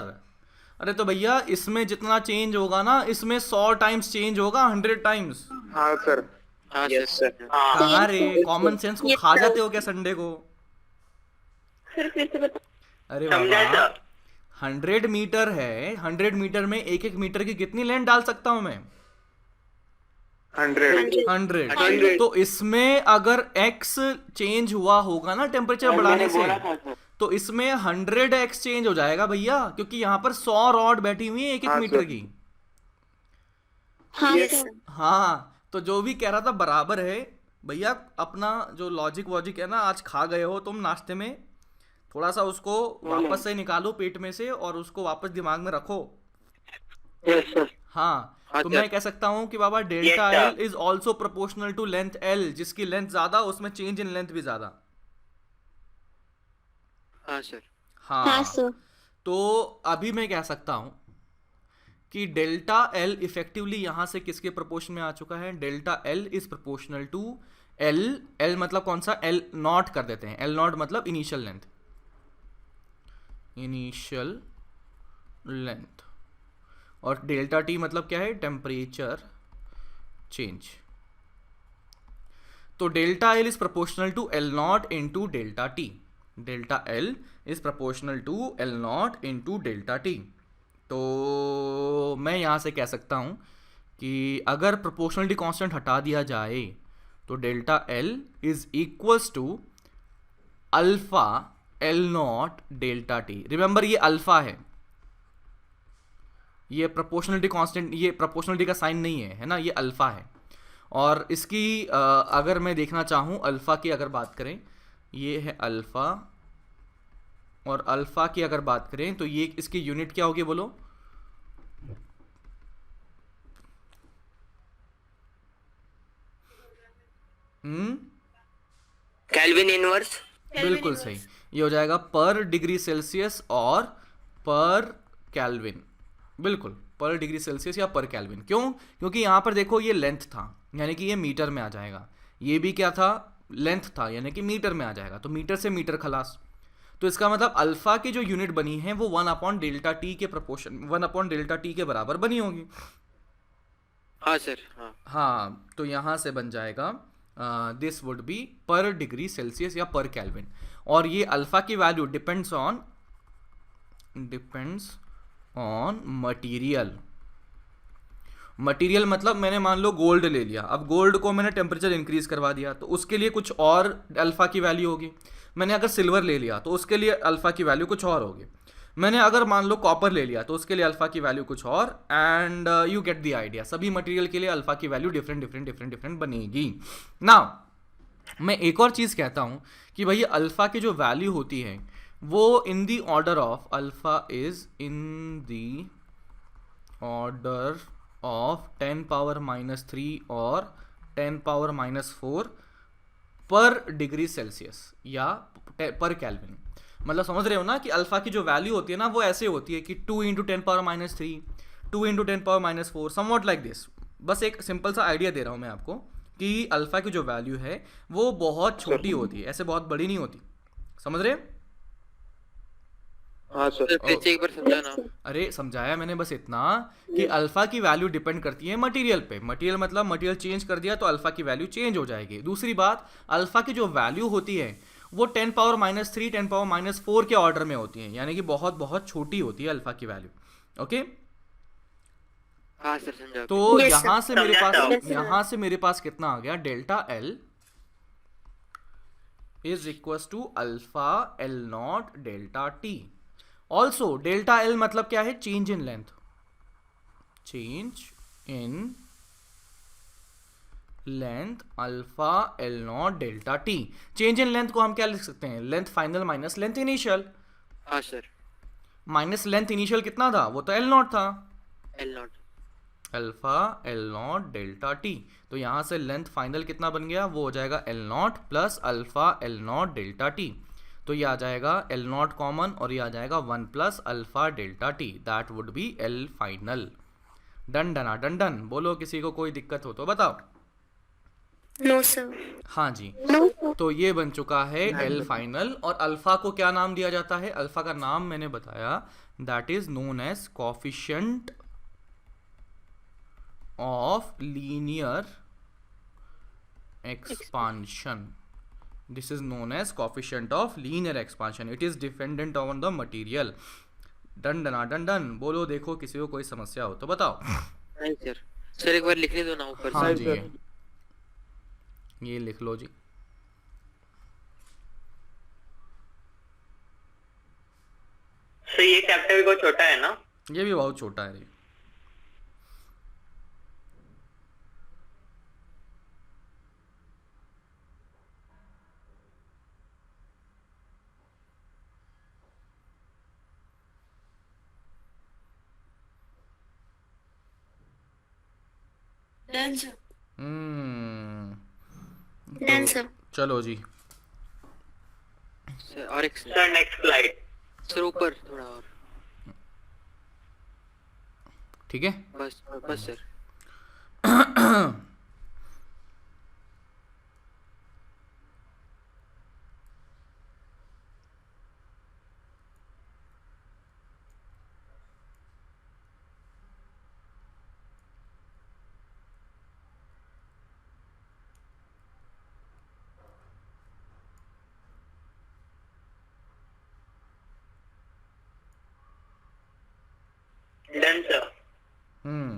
अरे तो भैया इसमें जितना चेंज होगा ना, इसमें 100 टाइम्स चेंज होगा, 100 टाइम्स। हाँ सर। हाँ सर। हाँ कहाँ रे, कॉमन सेंस को खा जाते हो क्या संडे को? सर फिर से बता। अरे समझा बाबा, सर। 100 मीटर है, 100 मीटर में एक एक मीटर की कितनी लेंथ डाल सकता हूँ मैं? 100 100। तो इसमें अगर x चेंज हुआ होगा ना टेम्परेचर बढ़ाने से, तो इसमें 100x चेंज हो जाएगा भैया, क्योंकि यहाँ पर 100 रॉड बैठी हुई है 1-1 हाँ, मीटर सर। की। हाँ सर। हाँ, तो जो भी कह रहा था बराबर है भैया। अपना जो लॉजिक वॉजिक है ना, आज खा गए हो तुम नाश्ते में, थोड़ा सा उसको वापस से निकालो पेट में से और उसको वापस दिमाग में रखो। Yes sir. हाँ, हाँ, तो सर। मैं कह सकता हूँ कि बाबा delta Yes, sir. L is also proportional to length L, जिसकी लेंथ ज्यादा उसमें चेंज इन लेंथ भी ज्यादा। हाँ सर। हाँ हाँ, सर। तो अभी मैं कह सकता हूँ कि डेल्टा एल इफेक्टिवली यहाँ से किसके प्रोपोर्शन में आ चुका है? Delta L is proportional to L. L मतलब कौन सा? एल नॉट कर देते हैं। एल नॉट मतलब इनिशियल लेंथ, इनिशियल लेंथ। और डेल्टा टी मतलब क्या है? Temperature change. तो delta L is proportional to L not into delta T. Delta L is proportional to L not into delta T. तो मैं यहाँ से कह सकता हूँ कि अगर प्रोपोर्शनलिटी कांस्टेंट हटा दिया जाए तो delta L is equals to alpha L naught delta T. Remember ये अल्फा है, ये प्रोपोर्शनलिटी कांस्टेंट, ये प्रोपोर्शनलिटी का साइन नहीं है, है ना, ये अल्फा है। और इसकी अगर मैं देखना चाहूँ अल्फा की अगर बात करें, ये है अल्फा, और अल्फा की अगर बात करें तो ये इसकी यूनिट क्या होगी बोलो? Kelvin inverse. बिल्कुल सही, ये हो जाएगा पर डिग्री सेल्सियस और पर केल्विन। बिल्कुल, पर डिग्री सेल्सियस या पर केल्विन। क्यों? क्योंकि यहाँ पर देखो ये लेंथ था, यानी कि ये मीटर में आ जाएगा। ये भी क्या था? लेंथ था, यानी कि मीटर में आ जाएगा। तो मीटर से मीटर खलास। तो इसका मतलब अल्फा की जो यूनिट बनी है वो 1/डेल्टा टी के प्रोपोर्शन, 1/डेल्टा टी के बराबर बनी होगी। हाँ सर। हाँ हाँ, तो यहाँ से बन जाएगा दिस वुड बी पर डिग्री सेल्सियस या पर केल्विन। और ये अल्फा की value depends on material. Material मतलब मैंने मान लो गोल्ड ले लिया, अब गोल्ड को मैंने टेम्परेचर इंक्रीज करवा दिया तो उसके लिए कुछ और अल्फा की वैल्यू होगी। मैंने अगर सिल्वर ले लिया तो उसके लिए अल्फा की वैल्यू कुछ और होगी। मैंने अगर मान लो कॉपर ले लिया तो उसके लिए अल्फा की वैल्यू कुछ और, and you get the idea. सभी मटेरियल के लिए अल्फा की वैल्यू डिफरेंट बनेगी। नाउ मैं एक और चीज़ कहता हूँ कि भाई अल्फा की जो वैल्यू होती है वो in the order of, alpha is in the order of 10⁻³ और 10⁻⁴ पर डिग्री सेल्सियस या पर केल्विन। मतलब समझ रहे हो ना कि अल्फा की जो वैल्यू होती है ना वो ऐसे होती है कि 2 × 10⁻⁻3, 2 × 10⁻⁴, समवॉट लाइक दिस। बस एक सिंपल सा आइडिया दे रहा हूँ मैं आपको कि अल्फा की जो वैल्यू है वो बहुत छोटी होती है, ऐसे बहुत बड़ी नहीं होती। समझ रहे? हाँ सर। सर फिर से एक बार समझाना। अरे समझाया मैंने बस इतना कि अल्फा की वैल्यू डिपेंड करती है मटेरियल पे। मटेरियल मतलब मटेरियल चेंज कर दिया तो अल्फा की वैल्यू चेंज हो जाएगी। दूसरी बात, अल्फा की जो वैल्यू होती है वो 10⁻⁻3, 10⁻⁴ के ऑर्डर में होती है, यानी कि बहुत बहुत छोटी होती है अल्फा की वैल्यू। ओके, हाँ सर समझा। तो Yes, यहां sir. से मेरे समझा पास, था। यहां से मेरे पास कितना आ गया? Delta L is equal to alpha L naught delta T. Also delta L मतलब क्या है? Change in length, change in length alpha L naught delta T. Change in length को हम क्या लिख सकते हैं? Length final minus length initial. हाँ सर। माइनस लेंथ इनिशियल कितना था? वो तो एल नॉट था, L naught. Alpha L naught delta T. तो यहां से लेंथ फाइनल कितना बन गया? वो हो जाएगा L not plus alpha L naught delta T. तो ये आ जाएगा एल नॉट कॉमन और ये आ जाएगा 1 plus alpha delta T, that would be L final. डन डना डन डन। बोलो किसी को कोई दिक्कत हो तो बताओ। No sir. हाँ जी, नो सर। तो ये बन चुका है एल फाइनल। और अल्फा को क्या नाम दिया जाता है? अल्फा का नाम मैंने बताया, that is known as coefficient of linear expansion. This is known as coefficient of linear expansion. It is dependent on the material. डन डना डन डन। बोलो देखो किसी को कोई समस्या हो तो बताओ। नहीं सर, सर एक बार लिखने दो ना ऊपर हाँ से। जी, ये लिख लो जी। सर ये चैप्टर भी बहुत छोटा है ना? ये भी बहुत छोटा है। Done, sir. Done, तो sir. चलो जी। सर और एक सर नेक्स्ट स्लाइड। सर ऊपर थोड़ा और। ठीक है। बस बस sir. Done sir.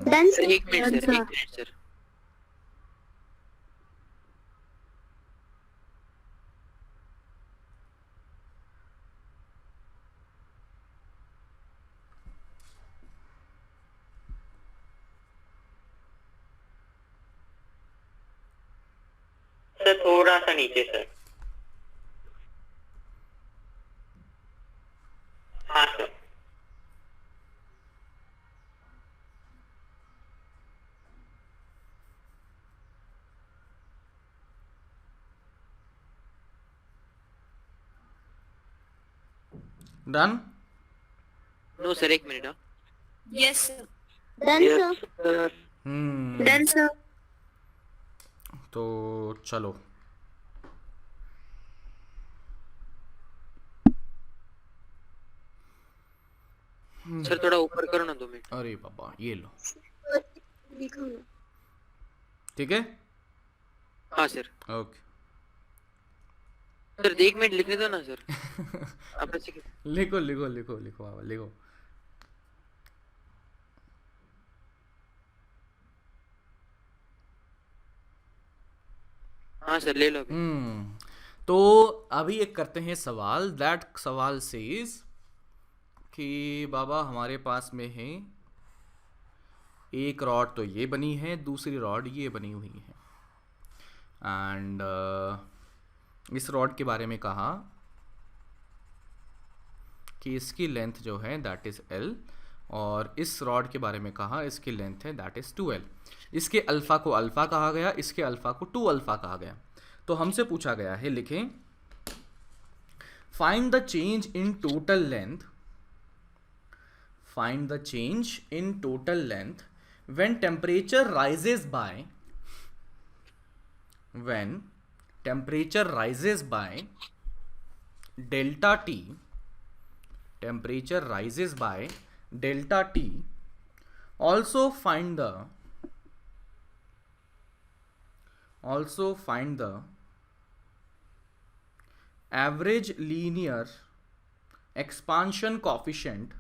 Done, sir sir. एक मिनट Done, सर, sir. एक मिनट सर। सर थोड़ा सा नीचे सर। हाँ सर। डन। नो सर एक मिनट। हाँ Yes, sir. Done, sir. sir. Done, sir. तो चलो। सर थोड़ा ऊपर करो ना 2 मिनट। अरे बाबा, ये लो। लिखो ना। ठीक है। हाँ सर। ओके। सर 1 मिनट लिखने दो ना सर। आप ऐसे लिखो लिखो लिखो लिखो बाबा, लिखो। हाँ सर ले लो अभी। तो अभी एक करते हैं सवाल। दैट सवाल सेज कि बाबा हमारे पास में है एक रॉड, तो ये बनी है, दूसरी रॉड ये बनी हुई है। एंड इस रॉड के बारे में कहा कि इसकी लेंथ जो है दैट इज़ L, और इस रॉड के बारे में कहा इसकी लेंथ है दैट इज़ 2L। इसके अल्फ़ा को अल्फ़ा कहा गया, इसके अल्फ़ा को 2 अल्फ़ा कहा गया। तो हमसे पूछा गया है, लिखें find the change in total length, find the change in total length when temperature rises by, when temperature rises by delta T, temperature rises by delta T. Also find the average linear expansion coefficient,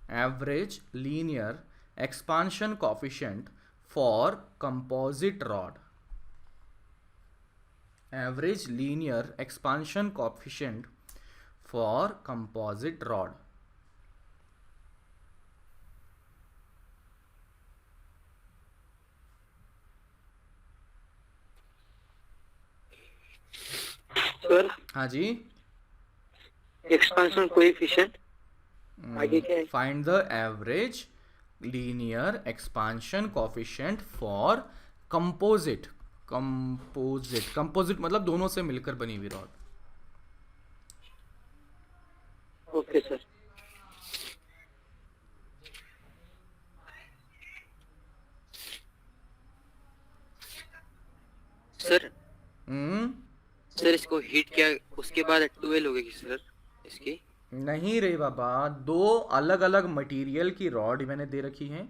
average linear expansion coefficient for composite rod, average linear expansion coefficient for composite rod. Sir हाँ जी। Expansion coefficient आगे क्या है? Find the average linear expansion coefficient for composite, composite मतलब दोनों से मिलकर बनी हुई रॉड। Okay sir. सर हम्म सर इसको हीट किया उसके बाद 12 हो गई सर इसकी। नहीं रे बाबा, दो अलग अलग मटेरियल की रॉड मैंने दे रखी हैं।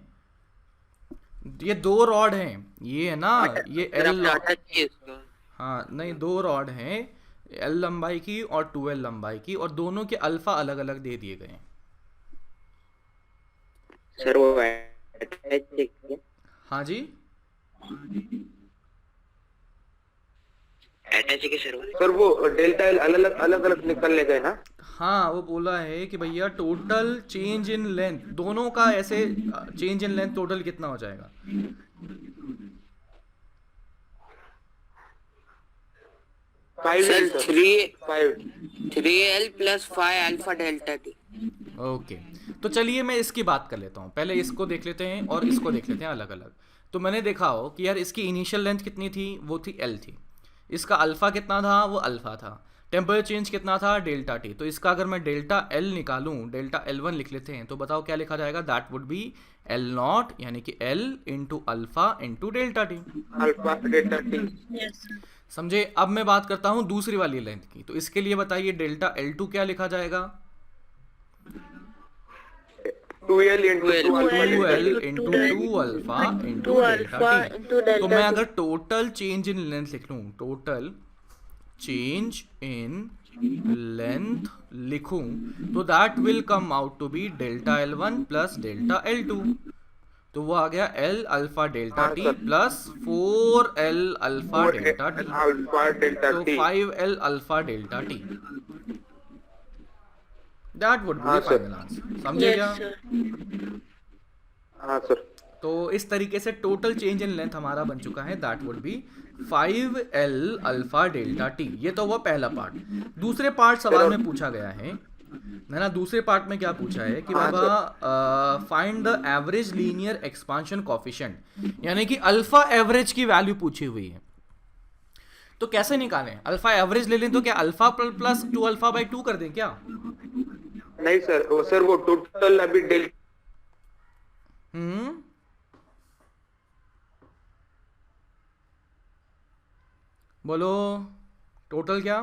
ये दो रॉड हैं, ये है ना, ये सर L आपने आटा किया इसको। हाँ नहीं, दो रॉड हैं, L लंबाई की और 2L लंबाई की, और दोनों के अल्फा अलग अलग दे दिए गए हैं। सर वो अटैच देखिए। हाँ जी, अटैच है क्या सर? सर वो डेल्टा एल अलग अलग निकलने गए ना? हाँ वो बोला है कि भैया टोटल चेंज इन लेंथ दोनों का ऐसे चेंज इन लेंथ टोटल कितना हो जाएगा? 5 sir L sir, 3L plus 5 alpha delta T. Okay, तो चलिए मैं इसकी बात कर लेता हूँ। पहले इसको देख लेते हैं और इसको देख लेते हैं अलग अलग। तो मैंने देखा हो कि यार इसकी इनिशियल लेंथ कितनी थी, वो थी एल थी। इसका अल्फा कितना था, वो अल्फा था। टेम्परेचर चेंज कितना था, डेल्टा टी। तो इसका अगर मैं डेल्टा एल निकालूं, डेल्टा एल वन लिख लेते हैं, तो बताओ क्या लिखा जाएगा? That would be L not यानी कि L into alpha into delta T. Alpha delta T. समझे? अब मैं बात करता हूँ दूसरी वाली लेंथ की। तो इसके लिए बताइए डेल्टा एल टू क्या लिखा जाएगा? 2L into 2L into 2 alpha into delta T. तो मैं अगर टोटल चेंज इन लेंथ लिख लूँ, टोटल चेंज इन लेंथ लिखूं, तो that will come out to be delta L one plus delta L two. तो वो आ गया L alpha delta T plus 4L alpha delta T, alpha delta तो T. 5L alpha delta T. That would be the final answer. समझे क्या? हाँ sir. तो इस तरीके से टोटल चेंज इन लेंथ हमारा बन चुका है। That would B 5L alpha delta T. ये तो हुआ पहला पार्ट। दूसरे पार्ट सवाल में पूछा गया है ना, दूसरे पार्ट में क्या पूछा है कि बाबा find the average linear expansion coefficient, यानी कि अल्फा एवरेज की वैल्यू पूछी हुई है। तो कैसे निकालें? अल्फा एवरेज ले लें तो क्या अल्फा प्लस 2 अल्फा बाई 2 कर दें क्या? नहीं सर, वो टोटल अभी डेल्टा बोलो टोटल क्या?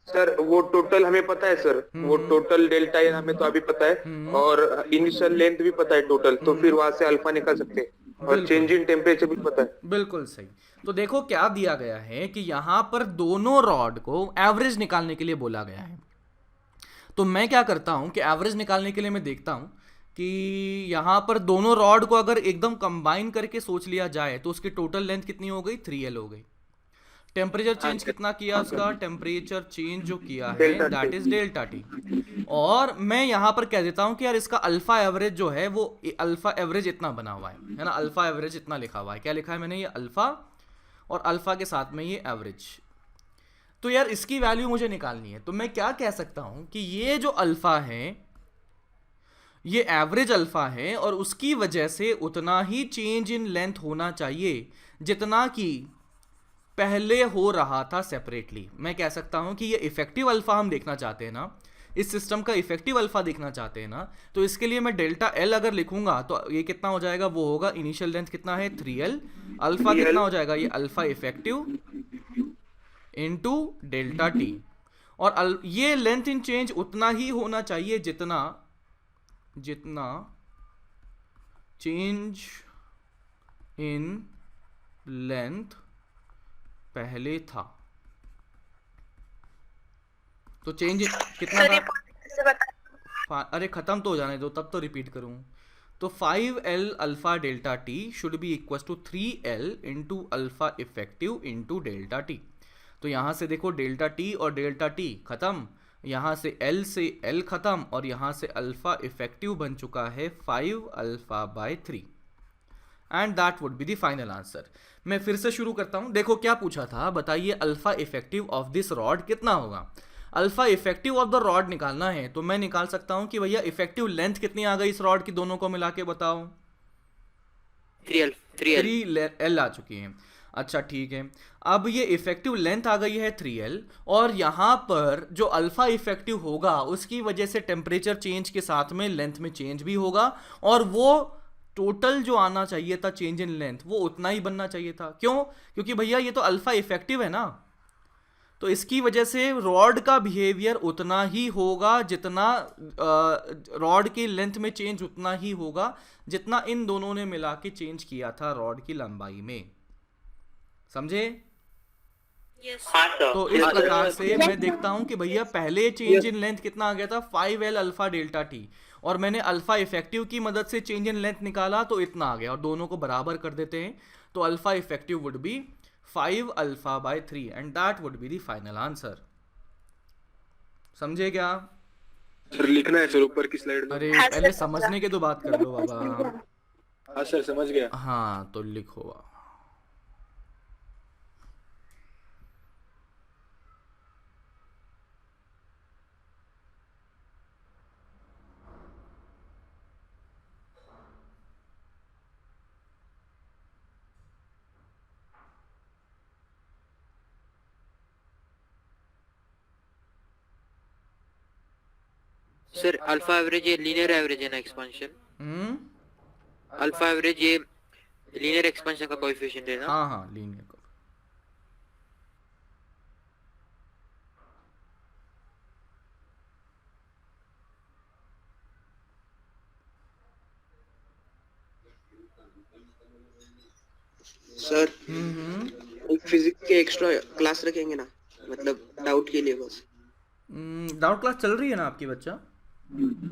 सर वो टोटल हमें पता है सर, वो टोटल डेल्टा एल हमें तो अभी पता है और इनिशियल लेंथ भी पता है टोटल, तो फिर वहां से अल्फा निकाल सकते हैं और चेंज इन टेम्परेचर भी पता है। बिल्कुल सही। तो देखो क्या दिया गया है कि यहां पर दोनों रॉड को एवरेज निकालने के लिए बोला गया है। तो मैं क्या करता हूं कि एवरेज निकालने के लिए मैं देखता हूं कि यहां पर दोनों रॉड को अगर एकदम कंबाइन करके सोच लिया जाए तो उसकी टोटल लेंथ कितनी हो गई? 3L हो गई। टेम्परेचर चेंज कितना किया उसका? टेम्परेचर चेंज जो किया है दैट इज डेल्टा टी। और मैं यहां पर कह देता हूं कि यार इसका अल्फा एवरेज जो है वो अल्फा एवरेज इतना बना हुआ है ना, अल्फा एवरेज इतना लिखा हुआ है। क्या लिखा है मैंने? ये अल्फा और अल्फा के साथ में ये एवरेज। तो यार इसकी वैल्यू मुझे निकालनी है। तो मैं क्या कह सकता हूं कि ये जो अल्फा है ये एवरेज अल्फा है और उसकी वजह से उतना ही चेंज इन लेंथ होना चाहिए जितना कि पहले हो रहा था सेपरेटली। मैं कह सकता हूं कि ये इफेक्टिव अल्फा हम देखना चाहते हैं ना, इस सिस्टम का इफेक्टिव अल्फा देखना चाहते हैं ना, तो इसके लिए मैं डेल्टा एल अगर लिखूंगा तो ये कितना हो जाएगा? वो होगा इनिशियल लेंथ कितना है? 3L। अल्फा कितना हो जाएगा? ये alpha effective into delta T. और ये लेंथ इन चेंज उतना ही होना चाहिए जितना चेंज इन लेंथ पहले था। तो चेंज कितना था? अरे खत्म तो हो जाने दो तब तो रिपीट करूं। तो 5L alpha delta T should be equal to 3L into alpha effective into delta T. तो यहां से देखो डेल्टा टी और डेल्टा टी खत्म, यहां से L से L खत्म और यहां से अल्फा इफेक्टिव बन चुका है 5 alpha by 3 and that would be the final answer. मैं फिर से शुरू करता हूं। देखो क्या पूछा था, बताइए alpha effective of this rod कितना होगा? Alpha effective of the rod निकालना है तो मैं निकाल सकता हूं कि भैया इफेक्टिव लेंथ कितनी आ गई इस रॉड की, दोनों को मिला के बताओ। 3L आ चुकी है। अच्छा ठीक है, अब ये इफेक्टिव लेंथ आ गई है 3L और यहां पर जो अल्फा इफेक्टिव होगा उसकी वजह से टेम्परेचर चेंज के साथ में लेंथ में चेंज भी होगा और वो टोटल जो आना चाहिए था चेंज इन लेंथ वो उतना ही बनना चाहिए था। क्यों? क्योंकि भैया ये तो अल्फा इफेक्टिव है ना, तो इसकी वजह से रॉड का बिहेवियर उतना ही होगा जितना रॉड की लेंथ में चेंज उतना ही होगा जितना इन दोनों ने मिला के चेंज किया था रॉड की लंबाई में। समझे? Yes. हाँ सर। तो इस प्रकार से मैं देखता हूं कि भैया पहले चेंज इन लेंथ कितना आ गया था 5L अल्फा डेल्टा टी, और मैंने अल्फा इफेक्टिव की मदद से चेंज इन लेंथ निकाला तो इतना आ गया, और दोनों को बराबर कर देते हैं तो alpha effective would be 5 alpha by 3 and that would be the final answer. समझे क्या? सर लिखना है सर ऊपर की स्लाइड में। अरे पहले समझने के तो बात कर लो बाबा। हाँ सर समझ गया। हाँ तो लिखो। सर अल्फा एवरेज ये लीनियर एवरेज है ना एक्सपेंशन? अल्फा एवरेज ये लीनियर एक्सपेंशन का कोएफिशिएंट है ना? हाँ हाँ लीनियर को। सर एक फिजिक्स के एक्स्ट्रा क्लास रखेंगे ना, मतलब डाउट के लिए बस। डाउट क्लास चल रही है ना आपकी बच्चा?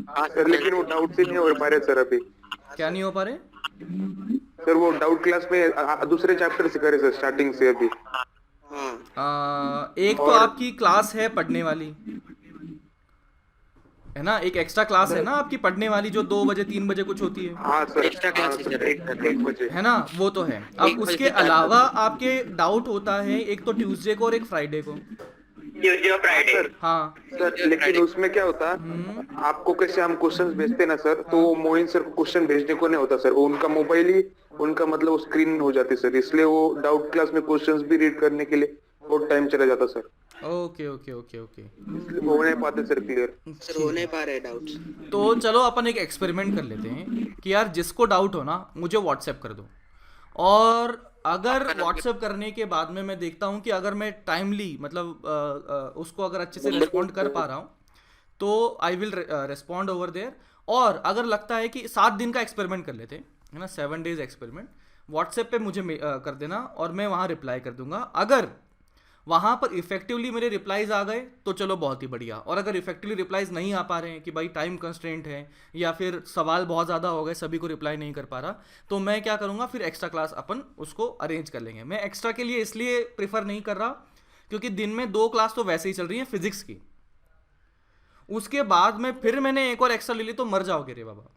हाँ सर, लेकिन वो डाउट से नहीं हो पा रहे सर अभी। क्या नहीं हो पा रहे? सर वो डाउट क्लास में दूसरे चैप्टर से करे सर, स्टार्टिंग से अभी। हाँ एक तो आपकी क्लास है पढ़ने वाली, है ना, एक एक्स्ट्रा क्लास है ना आपकी पढ़ने वाली जो 2 बजे 3 बजे कुछ होती है, हाँ सर, एक्स्ट्रा क्लास है सर। 1 बजे है ना, वो तो है। अब 1 बजे उसके से 4 अलावा आपके डाउट होता है एक तो ट्यूसडे को और एक फ्राइडे को। ट्यूसडे और फ्राइडे। हाँ सर, लेकिन उसमें क्या होता है, आपको कैसे हम क्वेश्चंस भेजते ना सर, तो वो मोइन सर को क्वेश्चन भेजने को नहीं होता सर, वो उनका मोबाइल ही उनका मतलब वो स्क्रीन हो जाती सर, इसलिए वो डाउट क्लास में क्वेश्चंस भी रीड करने के लिए बहुत टाइम चला जाता sir, okay okay okay okay. इसलिए हो नहीं पाते सर क्लियर। सर हो नहीं पा रहे डाउट्स। तो चलो अपन एक एक्सपेरिमेंट कर लेते हैं कि यार जिसको डाउट हो ना मुझे व्हाट्सएप कर दो, और अगर व्हाट्सएप करने के बाद में मैं देखता हूँ कि अगर मैं टाइमली मतलब उसको अगर अच्छे से रिस्पॉन्ड कर पा रहा हूँ तो I will respond over there, और अगर लगता है कि 7 दिन का एक्सपेरिमेंट कर लेते हैं, है ना, 7 डेज एक्सपेरिमेंट, व्हाट्सएप पे मुझे कर देना और मैं वहाँ रिप्लाई कर दूंगा। अगर वहाँ पर इफेक्टिवली मेरे रिप्लाईज आ गए तो चलो बहुत ही बढ़िया, और अगर इफेक्टिवली रिप्लाईज नहीं आ पा रहे हैं कि भाई टाइम कंस्ट्रेंट है या फिर सवाल बहुत ज़्यादा हो गए सभी को रिप्लाई नहीं कर पा रहा, तो मैं क्या करूँगा, फिर एक्स्ट्रा क्लास अपन उसको अरेंज कर लेंगे। मैं एक्स्ट्रा के लिए इसलिए प्रेफर नहीं कर रहा क्योंकि दिन में 2 क्लास तो वैसे ही चल रही है फिजिक्स की, उसके बाद में फिर मैंने एक और एक्स्ट्रा ले ली तो मर जाओगे रे बाबा,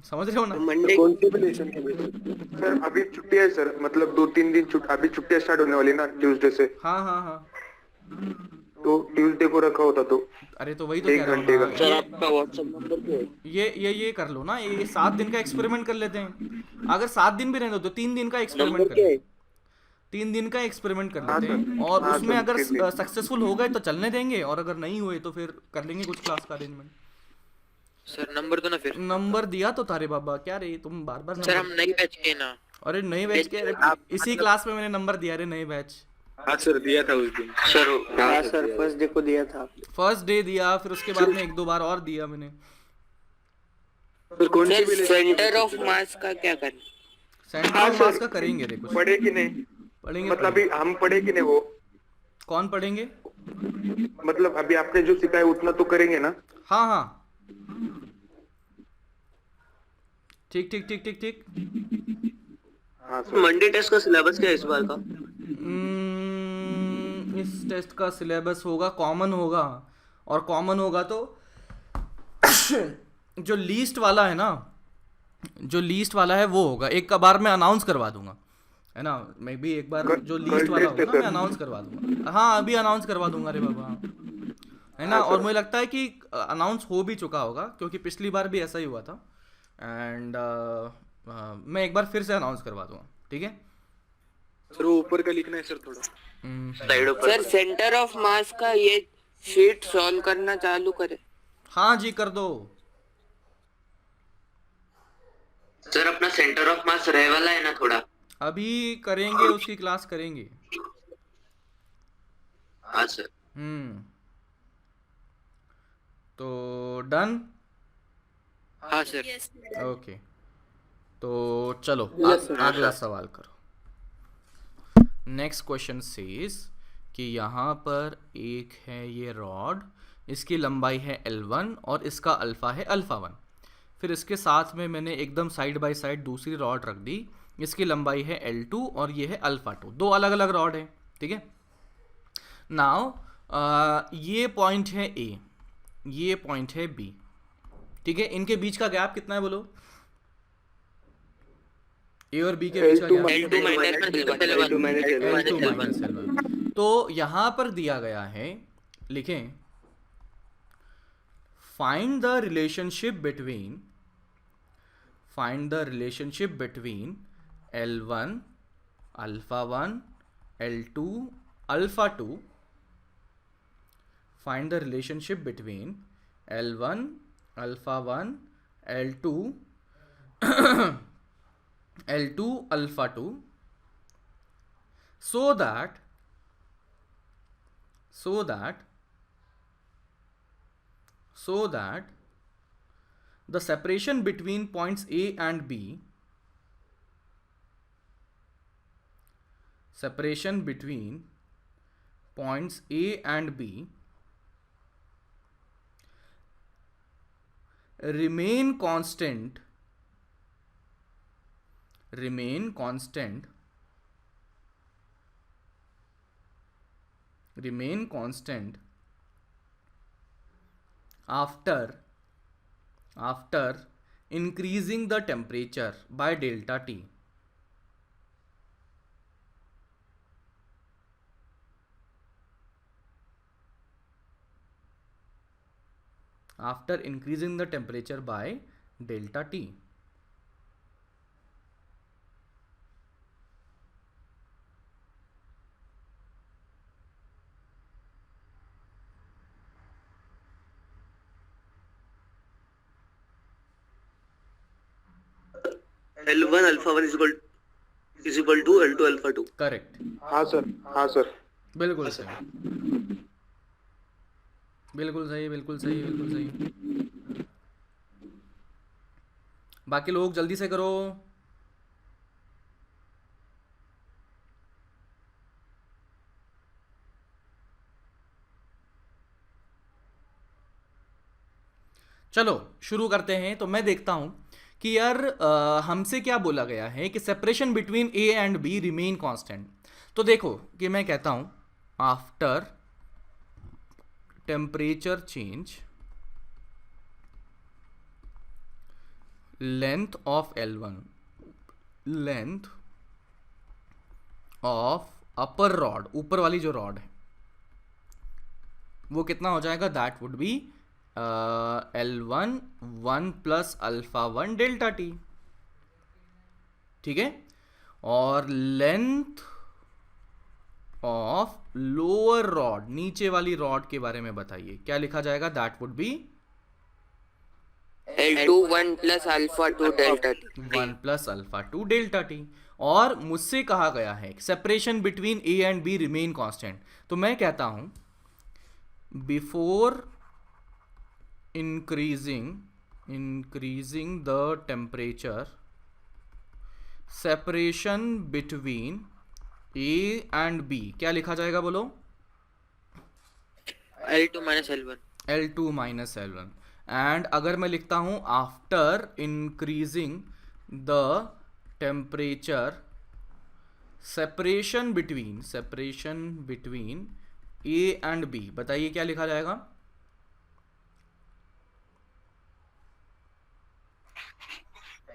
समझ रहे हो ना? मंडे कौन सी पोजीशन के लिए? सर अभी छुट्टी है सर, मतलब 2-3 दिन अभी छुट्टियां स्टार्ट होने वाली ना ट्यूसडे से, हाँ हाँ हाँ। तो ट्यूसडे को रखा होता तो अरे तो वही तो 1 कह रहा घंटे हूँ का। ना, सर आपका व्हाट्सएप नंबर क्या है? ये कर लो ना, ये 7 दिन का एक्सपेरिमेंट कर लेते हैं। अगर 7 दिन भी रहने दो तो 3 दिन का एक्सपेरिमेंट नंबर कर क्या है? लेते हैं। 3 दिन का एक्सपेरिमेंट कर हाँ लेते हैं, सर, और हाँ उसमें सर, अगर 3 दिन। सक्सेसफुल हो गए तो चलने देंगे, और अगर नहीं हुए तो फिर कर लेंगे कुछ क्लास का अरेंजमेंट। सर नंबर दो ना फिर। नंबर दिया तो तारे बाबा, क्या रे तुम बार बार सर हम नई बैच के ना। अरे नए बैच के, इसी क्लास में मैंने नंबर दिया रे, नए बैच। हाँ सर दिया था उस दिन। सर हाँ सर फर्स्ट डे को दिया था आपने। फर्स्ट डे दिया, फिर उसके बाद में 1-2 बार और दिया मैंने। सर कौन सी भी सेंटर ऑफ मास का क्या करें? सेंटर ऑफ मास का करेंगे रे कुछ, पढ़े कि नहीं, पढ़ेंगे। मतलब अभी हम पढ़े कि नहीं, वो कौन पढ़ेंगे? मतलब अभी आपने जो सिखाया उतना तो करेंगे ना? हाँ हाँ ठीक ठीक ठीक ठीक ठीक। हाँ सर। मंडे टेस्ट का सिलेबस क्या है इस बार का? इस टेस्ट का सिलेबस होगा कॉमन होगा, और कॉमन होगा तो जो लीस्ट वाला है ना, जो लीस्ट वाला है वो होगा। एक बार मैं अनाउंस करवा दूंगा, है ना, मैं भी एक बार जो लीस्ट वाला होगा ना मैं अनाउंस करवा दूंगा। हाँ अभी अनाउंस करवा दूंगा रे बाबा, है ना। और मुझे लगता है कि अनाउंस हो भी चुका होगा क्योंकि पिछली बार भी ऐसा ही हुआ था, एंड मैं एक बार फिर से अनाउंस करवा दूंगा, ठीक है। सर वो ऊपर का लिखना है सर थोड़ा। स्लाइड ऊपर। सर सेंटर ऑफ मास का ये शीट सॉल्व करना चालू करें। हाँ जी कर दो। सर अपना सेंटर ऑफ मास रहे वाला है ना थोड़ा। अभी करेंगे, उसकी क्लास करेंगे। हाँ सर। तो डन। हाँ सर। ओके तो चलो अगला सवाल करो। नेक्स्ट क्वेश्चन सेज कि यहाँ पर एक है ये रॉड, इसकी लंबाई है L1 और इसका अल्फ़ा है अल्फ़ा 1। फिर इसके साथ में मैंने एकदम साइड बाय साइड दूसरी रॉड रख दी, इसकी लंबाई है L2 और ये है अल्फ़ा 2। दो अलग अलग रॉड हैं, ठीक है। नाउ ये पॉइंट है A, ये पॉइंट है B, ठीक है। इनके बीच का गैप कितना है बोलो? A और B के बीच का गैप L2 minus L1। तो यहाँ पर दिया गया है, लिखें find the relationship between L1 alpha 1 L2 alpha 2, find the relationship between L1 alpha 1 L2 L2 alpha 2 so that the separation between points A and B remain constant after increasing the temperature by delta T. After increasing the temperature by delta T. L1 alpha 1 is equal to L2 alpha 2. Correct, हाँ sir बिल्कुल सही, बिल्कुल सही, बिल्कुल सही, बिल्कुल सही। बाकी लोग जल्दी से करो। चलो शुरू करते हैं। तो मैं देखता हूं कि यार हमसे क्या बोला गया है कि separation between A and B remain constant. तो देखो कि मैं कहता हूं after temperature change length of L1, length of upper rod, ऊपर वाली जो रॉड है वो कितना हो जाएगा? That would B L1 1 plus alpha 1 delta T, ठीक है। और लेंथ ऑफ लोअर रॉड, नीचे वाली रॉड के बारे में बताइए, क्या लिखा जाएगा? That would B L2 1 plus alpha 2 delta T। 1 plus alpha 2 delta T। और मुझसे कहा गया है separation between A and B remain constant. तो मैं कहता हूं before increasing the temperature, separation between A and B क्या लिखा जाएगा बोलो? L2 minus L1। L2 minus L1। And अगर मैं लिखता हूं after increasing the temperature, separation between A and B, बताइए क्या लिखा जाएगा?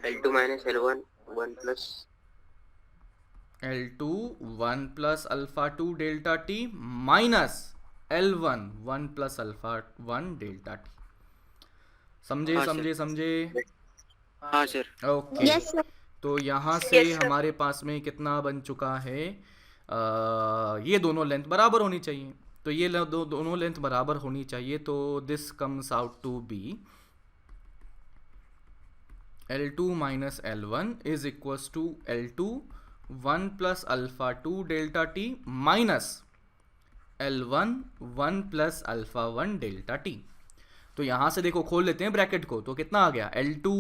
L2 minus L1 1 plus L2 1 plus alpha 2 delta T minus L1 1 plus alpha 1 delta T। समझे? हाँ, समझे? समझे? हाँ सर। ओके। Yes, sir. तो यहाँ से हमारे पास में कितना बन चुका है? ये दोनों लेंथ बराबर होनी चाहिए। तो ये दोनों लेंथ बराबर होनी चाहिए। तो this comes out to be L2 minus L1 is equals to L2 1 plus alpha 2 delta T minus L1 1 plus alpha 1 delta T। तो यहाँ से देखो खोल लेते हैं ब्रैकेट को, तो कितना आ गया? L2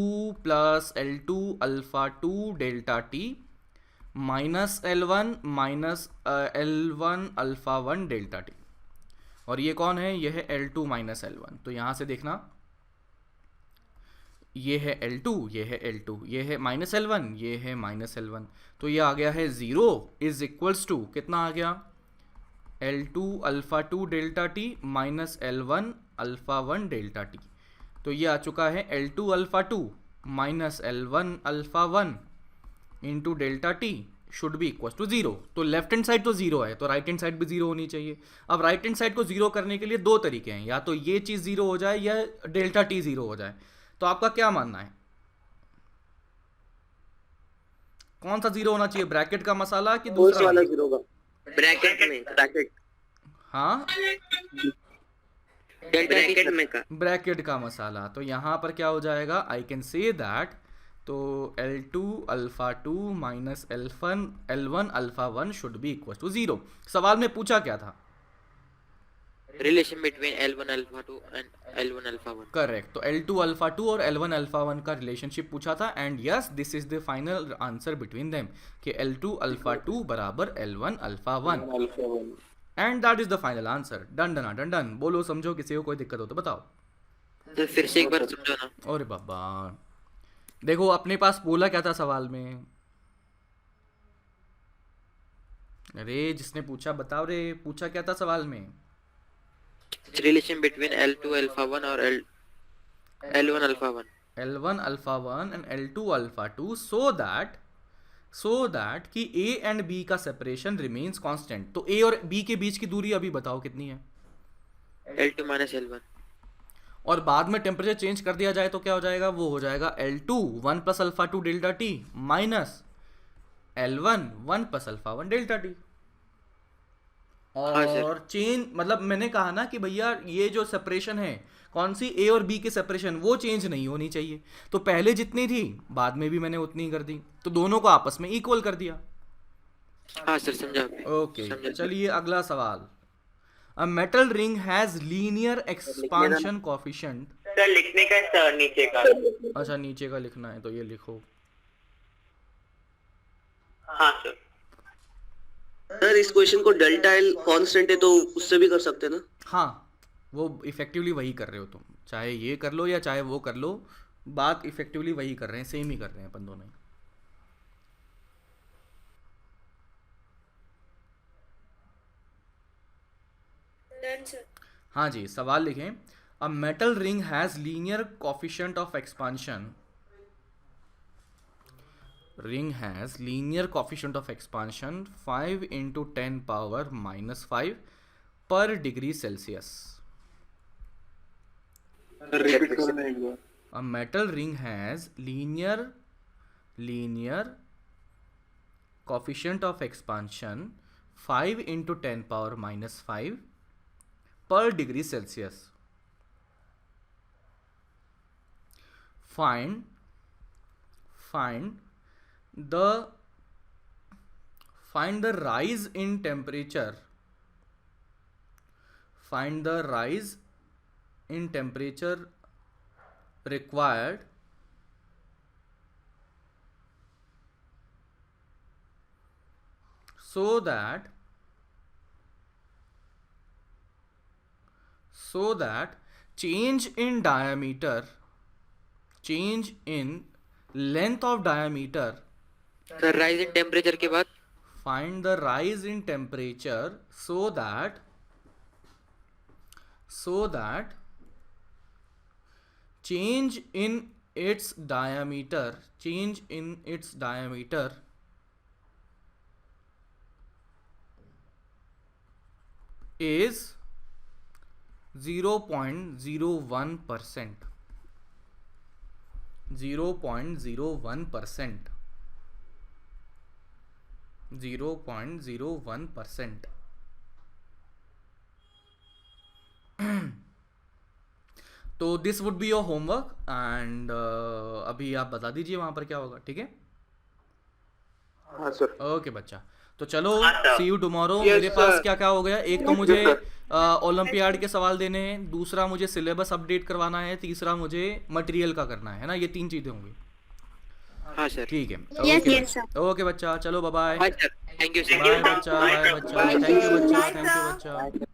plus L2 alpha 2 delta T -L1 minus L1 alpha 1 delta T, और ये कौन है, ये है L2 माइनस L1। तो यहाँ से देखना, ये है L2, ये है L2, ये है -L1, ये है -L1, तो ये आ गया है 0 इज इक्वल्स टू कितना आ गया, L2 alpha 2 delta T minus L1 alpha 1 delta T. तो ये आ चुका है L2 alpha 2 minus L1 alpha 1 into delta T should be equal to 0। तो लेफ्ट हैंड साइड तो 0 है, तो राइट हैंड साइड भी 0 होनी चाहिए। अब राइट हैंड साइड को 0 करने के लिए दो तरीके हैं, या तो ये चीज़ 0 हो जाए या डेल्टा टी 0 हो जाए। तो आपका क्या मानना है, कौन सा 0 होना चाहिए, ब्रैकेट का मसाला कि दूसरा वाला 0 का? ब्रैकेट में, ब्रैकेट, हाँ ब्रैकेट में का, ब्रैकेट का मसाला। तो यहाँ पर क्या हो जाएगा, आई कैन से दैट, तो L2 alpha 2 minus L1 alpha 1 should be equal to 0। सवाल में पूछा क्या था, relation between L1 alpha 2 and L1 alpha 1। Correct, तो L2 अल्फा 2 और L1 अल्फा 1 का रिलेशनशिप पूछा था, and yes this is the final answer between them कि L2 अल्फा 2 बराबर L1 alpha 1, and that is the final answer. Done done done डन। बोलो समझो, किसी को कोई दिक्कत हो तो बताओ। तो फिर से एक बार समझो ना। अरे बाबा, देखो अपने पास बोला क्या था सवाल में, अरे जिसने पूछा बताओ रे, पूछा क्या था सवाल में, रिलेशन बिटवीन L2 अल्फा 1 और L1 alpha 1। L1 alpha 1 and L2 alpha 2 so that कि A एंड B का सेपरेशन रिमेन्स कांस्टेंट। तो A और B के बीच की दूरी अभी बताओ कितनी है, L2 माइनस L1। और बाद में टेम्परेचर चेंज कर दिया जाए तो क्या हो जाएगा, वो हो जाएगा L2 1 plus alpha 2 delta T minus L1 1 plus alpha 1 delta T. और चेंज मतलब मैंने कहा ना कि भैया ये जो सेपरेशन है, कौन सी, A और B की सेपरेशन, वो चेंज नहीं होनी चाहिए। तो पहले जितनी थी बाद में भी मैंने उतनी ही कर दी, तो दोनों को आपस में इक्वल कर दिया। हाँ सर समझा। ओके चलिए अगला सवाल। A metal ring has linear expansion coefficient. Sir लिखने का सर नीचे का। अच्छा नीचे का लिखना है, तो ये लिखो। हाँ सर। सर इस क्वेश्चन को डेल्टा एल कांस्टेंट है तो उससे भी कर सकते हैं ना? हाँ वो इफेक्टिवली वही कर रहे हो तुम, चाहे ये कर लो या चाहे वो कर लो, बात इफेक्टिवली वही कर रहे हैं, सेम ही कर रहे हैं अपन दोनों ही। हाँ जी, सवाल लिखें। A metal ring has linear coefficient of expansion, ring has linear coefficient of expansion 5 into 10 power minus 5 per degree Celsius. Repeat करना एक बार। A metal ring has linear coefficient of expansion 5 into 10 power minus 5 per degree Celsius. Find the rise in temperature. Find the rise in temperature required so that change in diameter, change in length of diameter. Sir rise in temperature के बाद Find the rise in temperature so that change in its diameter is 0.01%. 0.01%. 0.01%. तो this would be your homework, and अभी आप बता दीजिए वहां पर क्या होगा, ठीक है? हाँ सर। ओके बच्चा, तो चलो हाँ, sir. See you tomorrow. Yes, मेरे पास sir. क्या क्या हो गया, एक तो मुझे sir. ओलंपियाड के सवाल देने हैं, दूसरा मुझे सिलेबस अपडेट करवाना है, तीसरा मुझे मटेरियल का करना है ना, ये 3 चीज़ें होंगी। हाँ सर। ठीक है, Yes, okay yes, sir. Okay बच्चा, चलो bye bye. Bye sir, thank you sir. Bye बच्चा, बाय बच्चा, थैंक यू बच्चा, थैंक यू बच्चा।